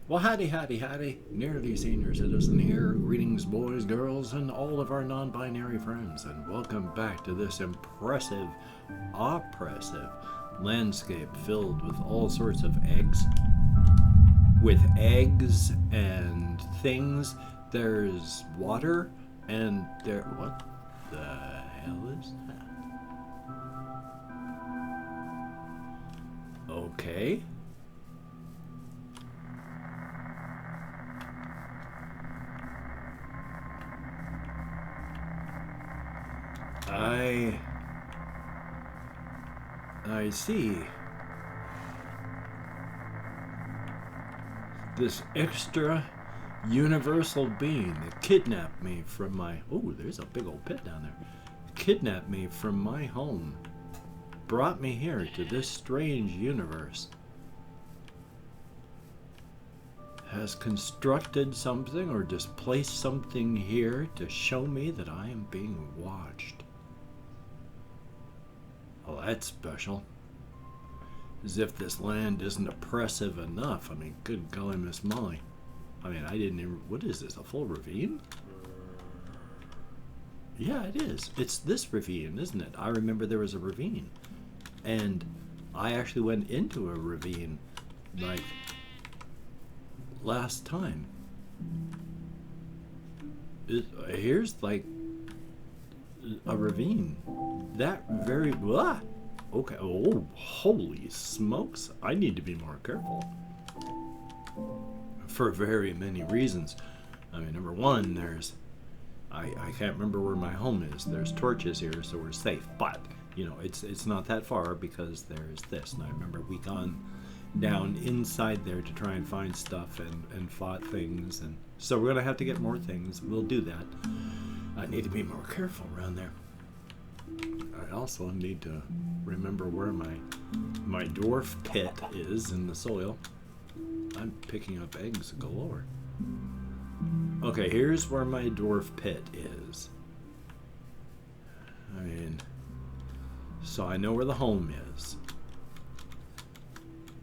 Well, howdy. Nearly senior citizen here. Greetings, boys, girls, and all of our non-binary friends, and welcome back to this impressive, oppressive landscape filled with all sorts of eggs. With eggs and things, there's water, and there. What the hell is that? Okay. I see. This extra universal being that kidnapped me from my... Oh, there's a big old pit down there. Kidnapped me from my home. Brought me here to this strange universe. Has constructed something or displaced something here to show me that I am being watched. Well, that's special. As if this land isn't oppressive enough. I mean, good golly, Miss Molly. I mean, I didn't even... What is this, a full ravine? Yeah, it is. It's this ravine, isn't it? I remember there was a ravine. And I actually went into a ravine, like, last time. Here's, like, a ravine. That very... Blah! Okay. Oh, holy smokes. I need to be more careful. For very many reasons. I mean, number one, there's... I can't remember where my home is. There's torches here, so we're safe. But, you know, it's not that far because there's this. And I remember we gone down inside there to try and find stuff and fought things. And so we're going to have to get more things. We'll do that. I need to be more careful around there. I also need to remember where my dwarf pit is in the soil. I'm picking up eggs galore. Okay, here's where my dwarf pit is. I mean, so I know where the home is.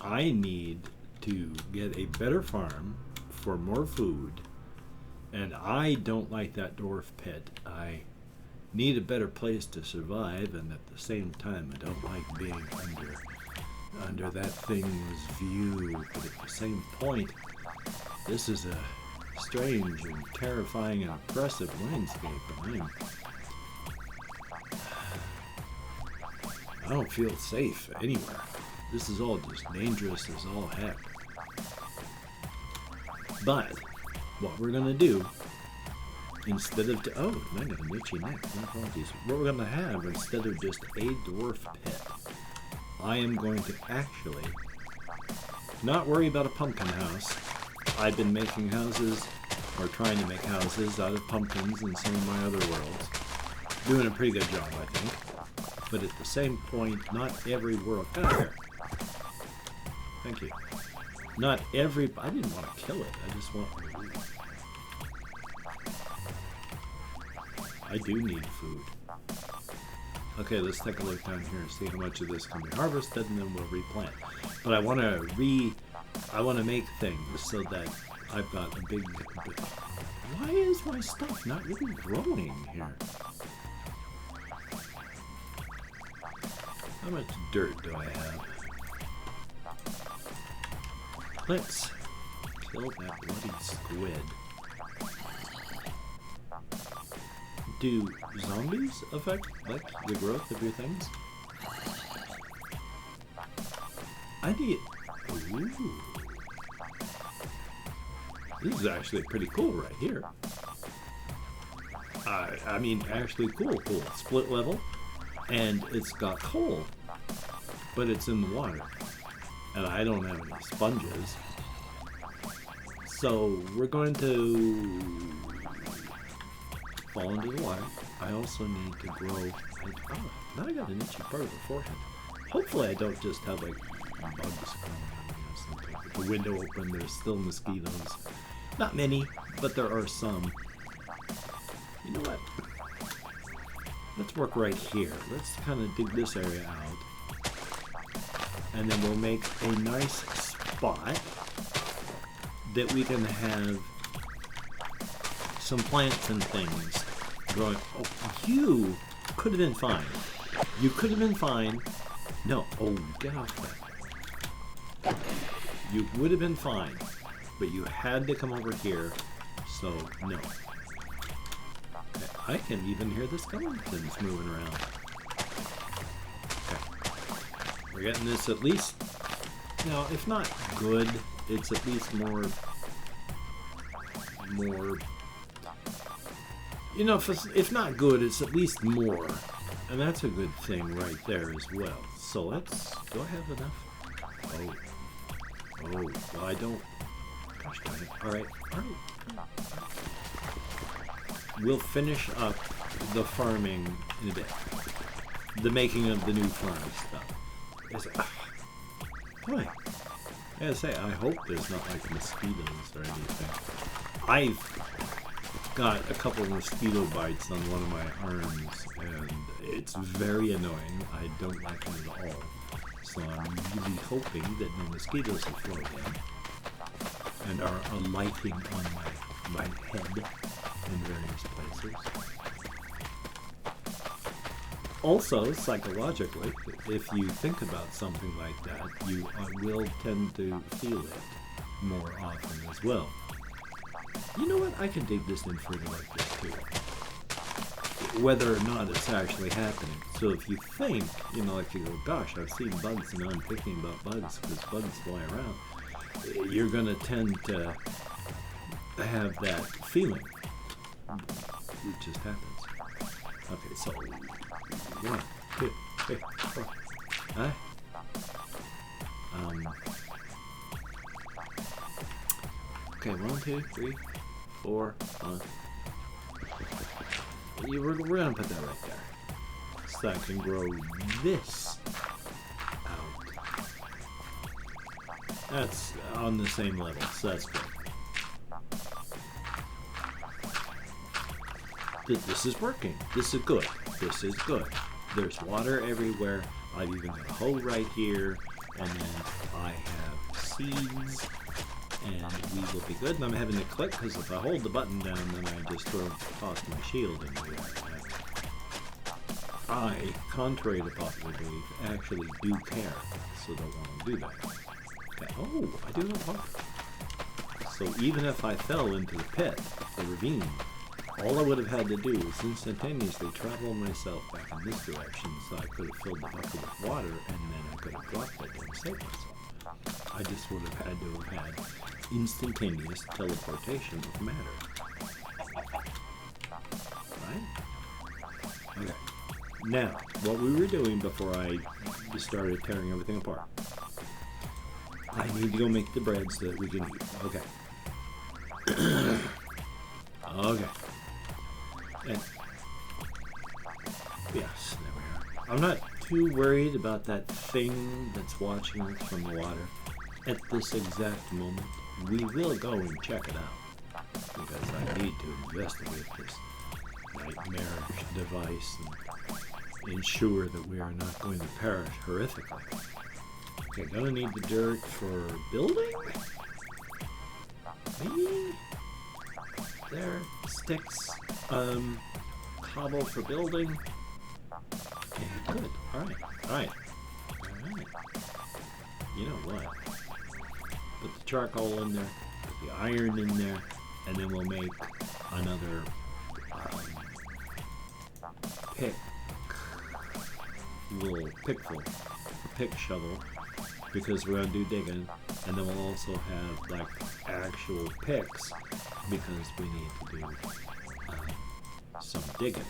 I need to get a better farm for more food. And I don't like that dwarf pit. I need a better place to survive, and at the same time I don't like being under that thing's view. But at the same point, this is a strange and terrifying and oppressive landscape, and I don't feel safe anywhere. This is all just dangerous as all heck. But what we're gonna do, instead of... Oh, I got an itchy neck. My apologies. What we're going to have, instead of just a dwarf pit, I am going to actually not worry about a pumpkin house. I've been making houses, or trying to make houses, out of pumpkins in some of my other worlds. Doing a pretty good job, I think. But at the same point, not every world... Get out of here. Thank you. Not every... I didn't want to kill it. I just want... I do need food. Okay, let's take a look down here and see how much of this can be harvested, and then we'll replant. But I want to make things so that I've got a big... Why is my stuff not really growing here? How much dirt do I have? Let's kill that bloody squid. Do zombies affect, like, the growth of your things? I need... Ooh. This is actually pretty cool right here. I mean, actually cool. Split level, and it's got coal, but it's in the water. And I don't have any sponges. So, we're going to... fall into the water. I also need to grow... Oh, now I got an itchy part of the forehead. Hopefully I don't just have, like, bugs crawling on me or something. With the window open, there's still mosquitoes. Not many, but there are some. You know what? Let's work right here. Let's kind of dig this area out. And then we'll make a nice spot that we can have some plants and things growing. Oh, you could have been fine. You could have been fine. No. Oh, get off that. You would have been fine, but you had to come over here, so no. Okay, I can even hear the skeletons moving around. Okay. We're getting this at least, you know, if not good, it's at least more, you know, if not good, it's at least more. And that's a good thing right there as well. So let's, do I have enough? Oh, well, I don't, gosh darn it. All right. We'll finish up the farming in a bit. The making of the new farm stuff. Boy, I gotta say, I hope there's not like mosquitoes or anything. I've got a couple of mosquito bites on one of my arms, and it's very annoying. I don't like it at all. So I'm really hoping that no mosquitoes will float in and are alighting on my head in various places. Also, psychologically, if you think about something like that, you will tend to feel it more often as well. You know what? I can dig this in further like this too. Whether or not it's actually happening. So if you think, you know, like you go, gosh, I've seen bugs and I'm thinking about bugs because bugs fly around, you're going to tend to have that feeling. It just happens. Okay, so 1, 2, 3, 4. Huh? Okay, 1, 2, 3, 4, 5. We're gonna put that right there, so I can grow this out. That's on the same level, so that's good. This is working. This is good. This is good. There's water everywhere. I've even got a hole right here, and then I have seeds. And we will be good. And I'm having to click because if I hold the button down, then I just toss my shield in the air. I, contrary to popular belief, actually do care, so don't want to do that. Okay. Oh, I do not want. So even if I fell into the pit, the ravine, all I would have had to do was instantaneously travel myself back in this direction, so I could have filled the bucket with water, and then I could have dropped it and saved myself. I just would have had to have had instantaneous teleportation of matter. Right? Okay. Now, what we were doing before I started tearing everything apart. I need to go make the bread so that we can eat. Okay. Okay. And yes, there we are. I'm not too worried about that thing that's watching us from the water. At this exact moment, we will go and check it out, because I need to investigate this nightmarish device and ensure that we are not going to perish horrifically. Okay, gonna need the dirt for building? Maybe? There, sticks, cobble for building. Okay, good, alright. You know what? Put the charcoal in there, put the iron in there, and then we'll make another pick shovel, because we're going to do digging, and then we'll also have like actual picks, because we need to do some digging.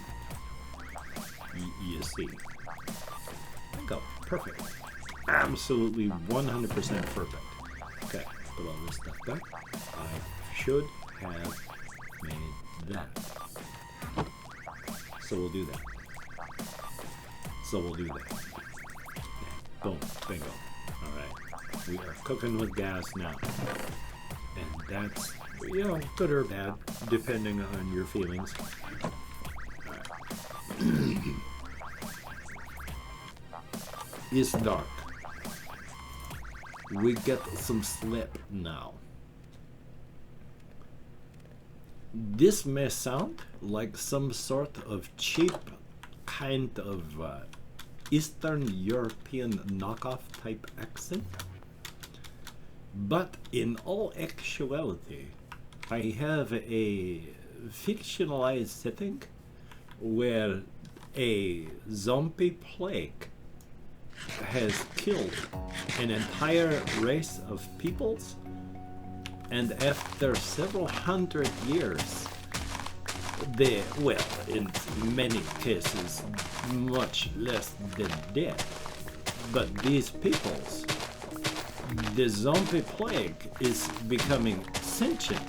You see. There you go. Perfect. Absolutely 100% perfect. Okay, put all this stuff back. I should have made that. So we'll do that. Boom, bingo. Alright. We are cooking with gas now. And that's, you know, good or bad, depending on your feelings. Alright. It's dark. We get some sleep now. this may sound like some sort of cheap kind of Eastern European knockoff type accent, but in all actuality, I have a fictionalized setting where a zombie plague has killed an entire race of peoples, and after several hundred years, they, well, in many cases, much less than dead, but these peoples, the zombie plague is becoming sentient,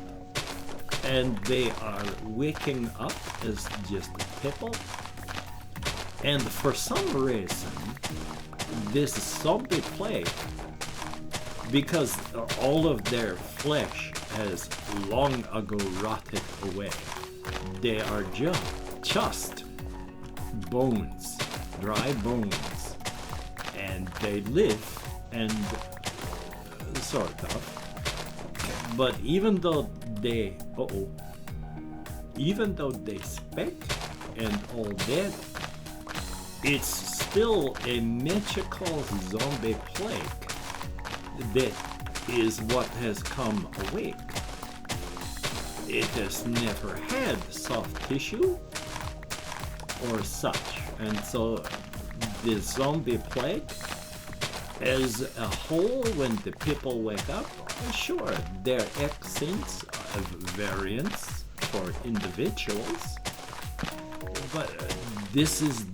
and they are waking up as just people. And for some reason, this zombie plague, because all of their flesh has long ago rotted away, they are just bones, dry bones, and they live and sort of. But even though they speak and all that, it's still a magical zombie plague that is what has come awake. It has never had soft tissue or such, and so the zombie plague as a whole, when the people wake up, sure, their accents have variants for individuals, but this is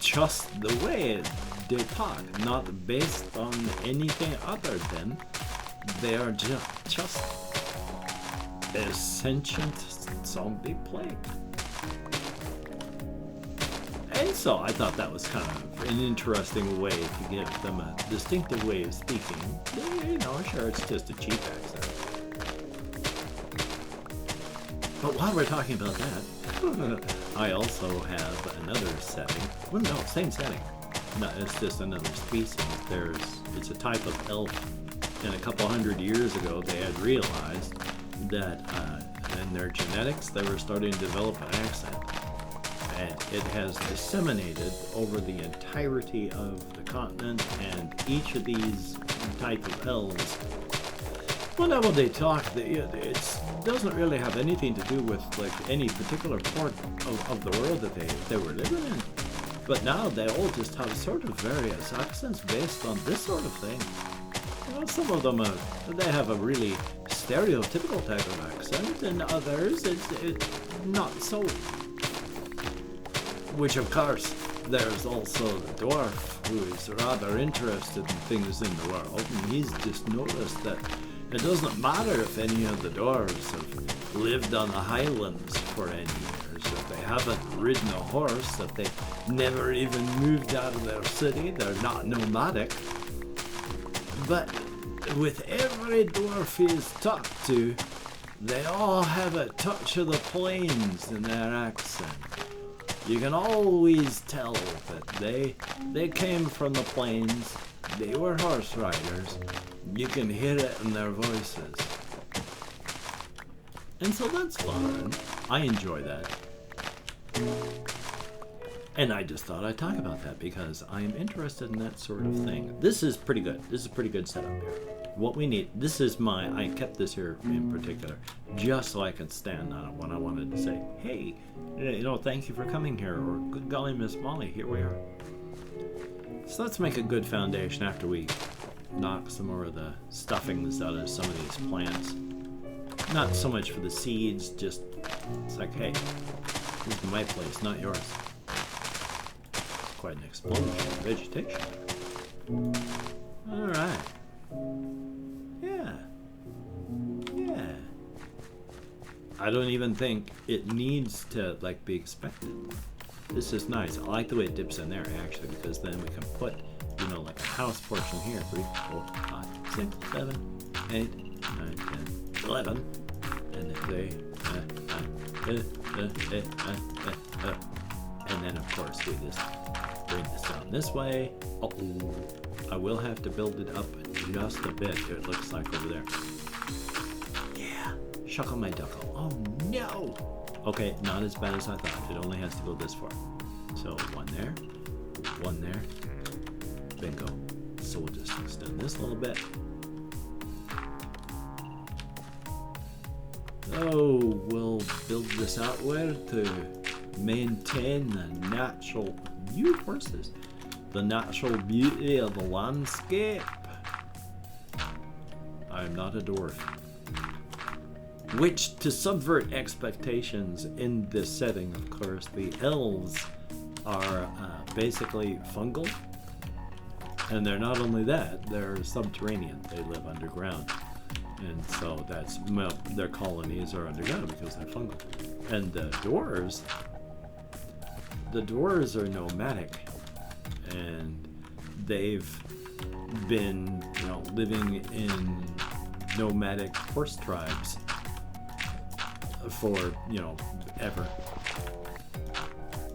just the way they talk, not based on anything other than they are just a sentient zombie plague. And so I thought that was kind of an interesting way to give them a distinctive way of speaking. You know, sure, it's just a cheap accent. But while we're talking about that, I also have another setting. Well, no, same setting. No, it's just another species. It's a type of elf, and a couple hundred years ago they had realized that in their genetics they were starting to develop an accent, and it has disseminated over the entirety of the continent. And each of these type of elves, whenever they talk, it doesn't really have anything to do with like any particular part of the world that they were living in. But now they all just have sort of various accents based on this sort of thing. You know, some of them they have a really stereotypical type of accent, and others it's not so. Which of course, there's also the dwarf, who is rather interested in things in the world, and he's just noticed that it doesn't matter if any of the dwarves have lived on the highlands for any years, if they haven't ridden a horse, if they never even moved out of their city, they're not nomadic. But with every dwarf he's talked to, they all have a touch of the plains in their accent. You can always tell that they came from the plains, they were horse riders. You can hear it in their voices. And so that's fun. I enjoy that. And I just thought I'd talk about that because I'm interested in that sort of thing. This is pretty good. This is a pretty good setup here. What we need, I kept this here in particular just so I could stand on it when I wanted to say, hey, thank you for coming here, or good golly, Miss Molly, here we are. So let's make a good foundation after we knock some more of the stuffings out of some of these plants. Not so much for the seeds, just, it's like, hey, this is my place, not yours. Quite an explosion of vegetation. Alright. Yeah. I don't even think it needs to, be expected. This is nice. I like the way it dips in there, actually, because then we can put, a house portion here. 3, 4, 5, 6, 7, 8, 9, 10, 11. And and then, of course, we just bring this down this way. I will have to build it up just a bit, it looks like over there. Yeah, Shuckle my duckle. Oh no! Okay, not as bad as I thought. It only has to go this far. So one there. Bingo. So we'll just extend this a little bit. Oh, we'll build this outward to maintain the natural the natural beauty of the landscape. I am not a dwarf. Which, to subvert expectations in this setting, of course, the elves are basically fungal. And they're not only that, they're subterranean. They live underground. And so that's, well, their colonies are underground because they're fungal. And the dwarves are nomadic. And they've been, living in nomadic horse tribes for, ever.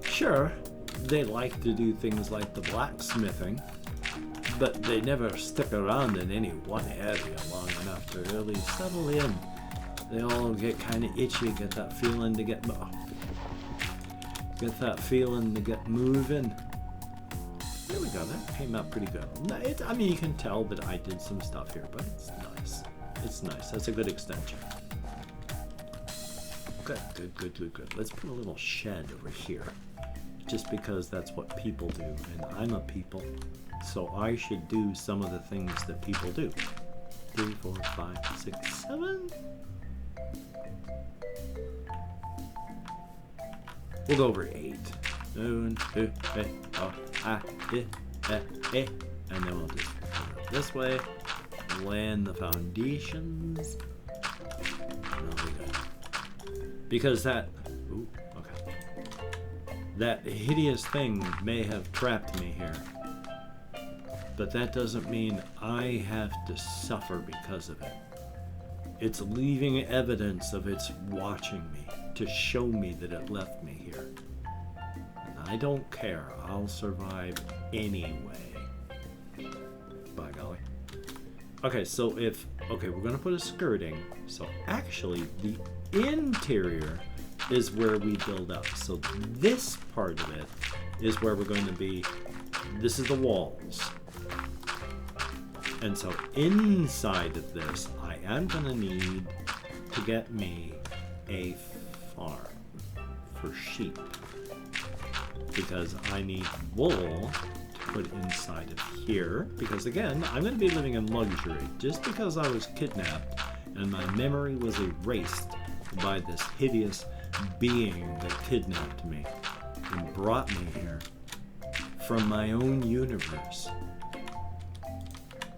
Sure, they like to do things like the blacksmithing, but they never stick around in any one area long enough to really settle in. They all get kind of itchy, get that feeling to get moving. There we go, that came out pretty good. You can tell that I did some stuff here, but it's nice. It's nice, that's a good extension. Good. Let's put a little shed over here, just because that's what people do, and I'm a people, so I should do some of the things that people do. 3, 4, 5, 6, 7. We'll go over 8. 1, 2, 3, 4, 5, 6, 7, 8, and then we'll just go this way, land the foundations. Because that hideous thing may have trapped me here, but that doesn't mean I have to suffer because of it. It's leaving evidence of its watching me to show me that it left me here. And I don't care. I'll survive anyway. By golly. Okay, so we're going to put a skirting. So actually, the interior is where we build up. So this part of it is where we're going to be. This is the walls. And so inside of this, I am going to need to get me a farm for sheep. Because I need wool to put inside of here. Because again, I'm going to be living in luxury. Just because I was kidnapped and my memory was erased by this hideous being that kidnapped me and brought me here from my own universe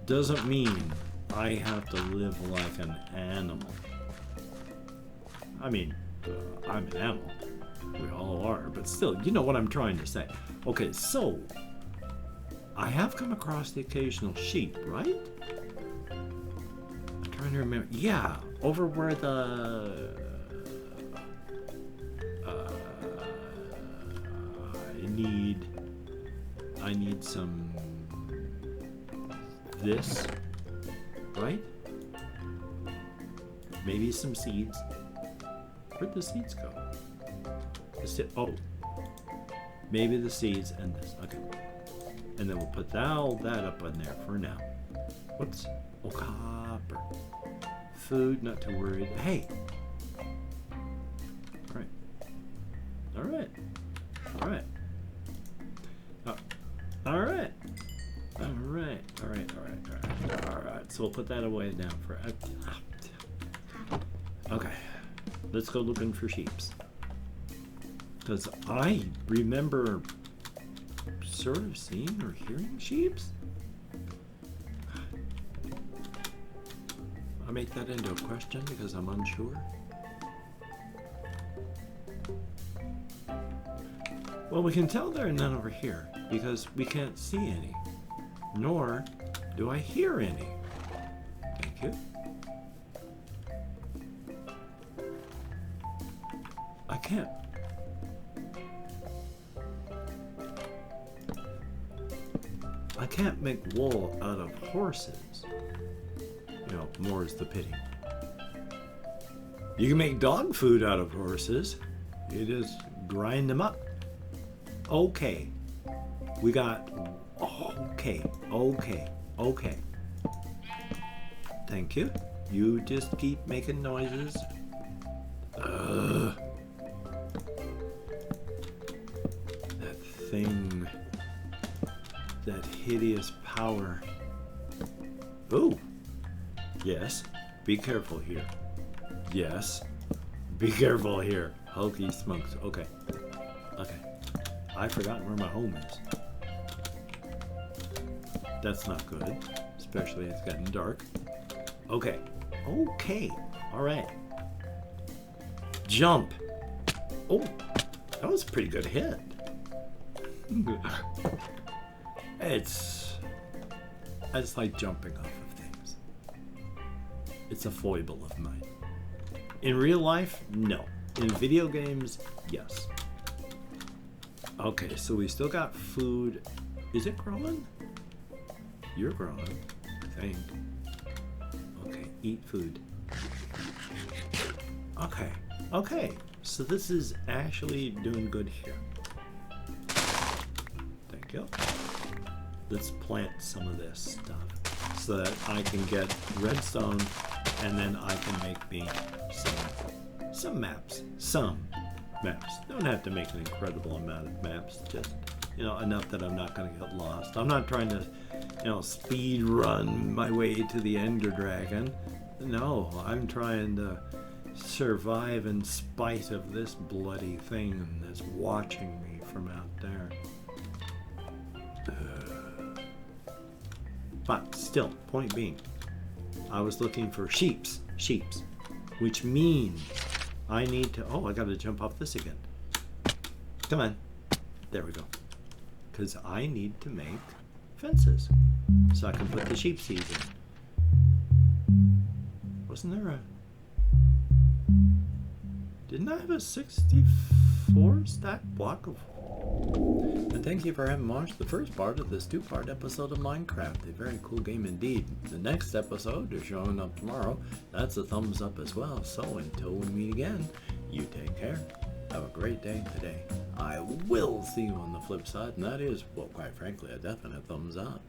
doesn't mean I have to live like an animal. I'm an animal. We all are, but still, you know what I'm trying to say. Okay, so I have come across the occasional sheep, right? I'm trying to remember. Yeah, over where I need some this, right? Maybe some seeds. Where'd the seeds go? Maybe the seeds and this. Okay. And then we'll put all that up on there for now. Whoops. Oh, copper. Food, not too worried. Hey! Alright. So we'll put that away now for... Okay. Let's go looking for sheeps. Because I remember sort of seeing or hearing sheeps. I make that into a question because I'm unsure. Well, we can tell there are none over here because we can't see any, nor do I hear any. Thank you. I can't make wool out of horses. More's the pity. You can make dog food out of horses. You just grind them up. Okay. We got... Okay. Thank you. You just keep making noises. Ugh. That thing. That hideous power. Oh. Yes. Be careful here. Yes. Be careful here. Hokey smokes. Okay. I've forgotten where my home is. That's not good. Especially it's getting dark. Okay. Alright. Jump. Oh. That was a pretty good hit. I just like jumping off of things. It's a foible of mine. In real life, no. In video games, yes. Okay, so we still got food. Is it growing? You're growing, I think. Okay, eat food. Okay. So this is actually doing good here. Thank you. Let's plant some of this stuff so that I can get redstone, and then I can make me some maps. Some maps. Don't have to make an incredible amount of maps. Just, enough that I'm not going to get lost. I'm not trying to, speed run my way to the Ender Dragon. No, I'm trying to survive in spite of this bloody thing that's watching me from out there. But still, point being, I was looking for sheeps, which means I need to, I gotta jump off this again. Come on. There we go. Because I need to make fences so I can put the sheep seeds in. Wasn't there didn't I have a 64 stack block of... And thank you for having watched the first part of this 2-part episode of Minecraft. A very cool game indeed. The next episode is showing up tomorrow. That's a thumbs up as well. So until we meet again, you take care. Have a great day today. I will see you on the flip side, and that is, well, quite frankly, a definite thumbs up.